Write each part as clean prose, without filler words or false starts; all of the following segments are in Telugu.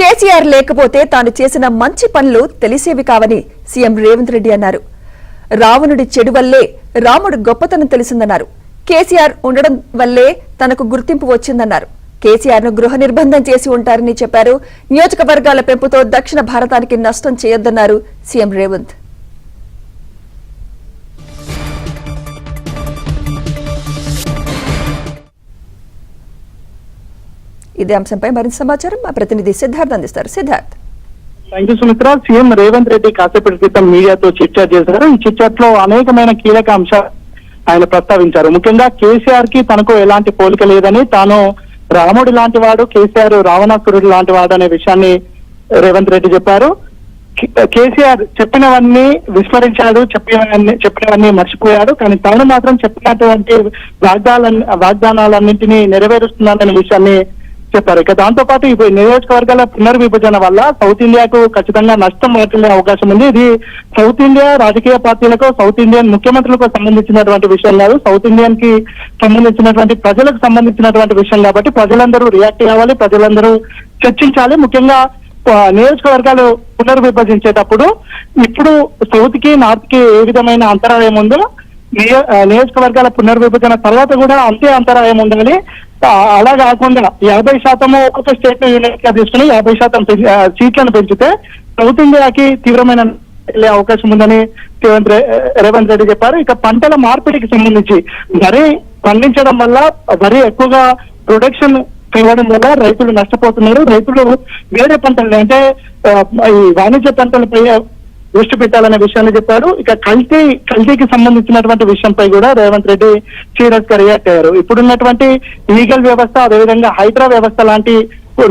కేసీఆర్ లేకపోతే తాను చేసిన మంచి పనులు తెలిసేవి కావని సీఎం రేవంత్ రెడ్డి అన్నారు. రావణుడి చెడు వల్లే రాముడు గొప్పతనం తెలిసిందన్నారు. కేసీఆర్ ఉండడం వల్లే తనకు గుర్తింపు వచ్చిందన్నారు. కేసీఆర్ ను గృహ నిర్బంధం చేసి ఉంటారని చెప్పారు. నియోజకవర్గాల పెంపుతో దక్షిణ భారతానికి నష్టం చేయొద్దన్నారు సీఎం రేవంత్. ఇదే అంశంపై మరింత సమాచారం మా ప్రతినిధి సిద్ధార్థ్ అందిస్తారు. Siddharth. Thank you Sumitra. CM Revanth Reddy కాసేపటి క్రితం మీడియాతో చిట్చాట్ చేశారు. ఈ చిట్చాట్ లో అనేకమైన కీలక అంశాలు ఆయన ప్రస్తావించారు. ముఖ్యంగా కేసీఆర్ కి తనకు ఎలాంటి పోలిక లేదని, తాను రాముడి లాంటి వాడు, కేసీఆర్ రావణాసురుడు లాంటి వాడు అనే విషయాన్ని రేవంత్ రెడ్డి చెప్పారు. కేసీఆర్ చెప్పినవన్నీ విస్మరించాడు, చెప్పినవన్నీ మర్చిపోయాడు. కానీ తాను మాత్రం చెప్పినటువంటి వాగ్దానాలన్నింటినీ నెరవేరుస్తున్నాడనే విషయాన్ని చెప్పారు. ఇక దాంతో పాటు ఇప్పుడు నియోజకవర్గాల పునర్విభజన వల్ల సౌత్ ఇండియాకు ఖచ్చితంగా నష్టం వాటిల్లే అవకాశం ఉంది. ఇది సౌత్ ఇండియా రాజకీయ పార్టీలకు, సౌత్ ఇండియన్ ముఖ్యమంత్రులకు సంబంధించినటువంటి విషయం కాదు, సౌత్ ఇండియన్ కి సంబంధించినటువంటి ప్రజలకు సంబంధించినటువంటి విషయం కాబట్టి ప్రజలందరూ రియాక్ట్ కావాలి, ప్రజలందరూ చర్చించాలి. ముఖ్యంగా నియోజకవర్గాలు పునర్విభజించేటప్పుడు ఇప్పుడు సౌత్ కి నార్త్ కి ఏ విధమైన అంతరాయం ఉందో నియోజకవర్గాల పునర్విభజన తర్వాత కూడా అంతే అంతరాయం ఉండాలి. అలా కాకుండా 50% ఒక్కొక్క స్టేట్ ను యూనిట్ గా తీసుకుని 50% సీట్లను పెంచితే సౌత్ ఇండియాకి తీవ్రమైన వెళ్లే అవకాశం ఉందని రేవంత్ రెడ్డి చెప్పారు. ఇక పంటల మార్పిడికి సంబంధించి వరి పండించడం వల్ల వరి ఎక్కువగా ప్రొడక్షన్ పెరగడం వల్ల రైతులు నష్టపోతున్నారు. రైతులు వేరే పంటలు అంటే ఈ వాణిజ్య పంటలపై దృష్టి పెట్టాలనే విషయాన్ని చెప్పారు. ఇక కల్తీకి సంబంధించినటువంటి విషయంపై కూడా రేవంత్ రెడ్డి సీరియస్ గా రియాక్ట్ అయ్యారు. ఇప్పుడున్నటువంటి లీగల్ వ్యవస్థ, అదేవిధంగా హైడ్రా వ్యవస్థ లాంటి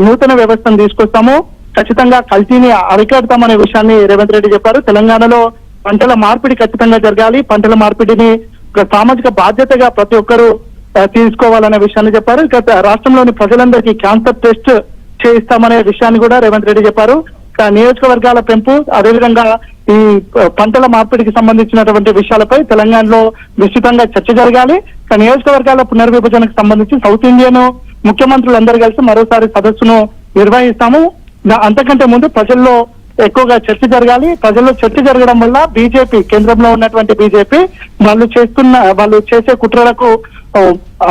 నూతన వ్యవస్థను తీసుకొస్తాము, ఖచ్చితంగా కల్తీని అరికడతామనే విషయాన్ని రేవంత్ రెడ్డి చెప్పారు. తెలంగాణలో పంటల మార్పిడి ఖచ్చితంగా జరగాలి, పంటల మార్పిడిని సామాజిక బాధ్యతగా ప్రతి ఒక్కరూ తీసుకోవాలనే విషయాన్ని చెప్పారు. ఇక రాష్ట్రంలోని ప్రజలందరికీ క్యాన్సర్ టెస్ట్ చేయిస్తామనే విషయాన్ని కూడా రేవంత్ రెడ్డి చెప్పారు. నియోజకవర్గాల పెంపు, అదేవిధంగా ఈ పంటల మార్పిడికి సంబంధించినటువంటి విషయాలపై తెలంగాణలో విస్తృతంగా చర్చ జరగాలి. నియోజకవర్గాల పునర్విభజనకు సంబంధించి సౌత్ ఇండియన్ ముఖ్యమంత్రులందరూ కలిసి మరోసారి సదస్సును నిర్వహిస్తాము. అంతకంటే ముందు ప్రజల్లో ఎక్కువగా చర్చ జరగాలి. ప్రజల్లో చర్చ జరగడం వల్ల బీజేపీ, కేంద్రంలో ఉన్నటువంటి బీజేపీ వాళ్ళు చేసే కుట్రలకు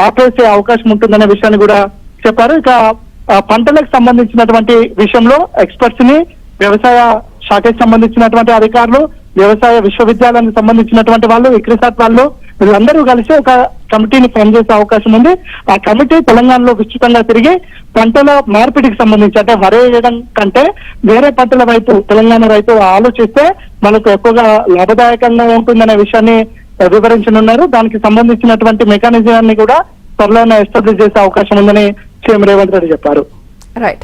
ఆపేసే అవకాశం ఉంటుందనే విషయాన్ని కూడా చెప్పారు. ఇక పంటలకు సంబంధించినటువంటి విషయంలో ఎక్స్పర్ట్స్ ని, వ్యవసాయ శాఖకి సంబంధించినటువంటి అధికారులు, వ్యవసాయ విశ్వవిద్యాలయానికి సంబంధించినటువంటి వాళ్ళు, ఇక్రిసాట్ వాళ్ళు, వీళ్ళందరూ కలిసి ఒక కమిటీని ఫామ్ చేసే అవకాశం ఉంది. ఆ కమిటీ తెలంగాణలో విస్తృతంగా తిరిగి పంటల మార్పిడికి సంబంధించి, అంటే వరి వేయడం కంటే వేరే పంటల వైపు తెలంగాణ రైతు ఆలోచిస్తే మనకు ఎక్కువగా లాభదాయకంగా ఉంటుందనే విషయాన్ని వివరించనున్నారు. దానికి సంబంధించినటువంటి మెకానిజాన్ని కూడా త్వరలోనే ఎస్టాబ్లిష్ చేసే అవకాశం ఉందని సీఎం రేవంత్ రెడ్డి చెప్పారు. రైట్.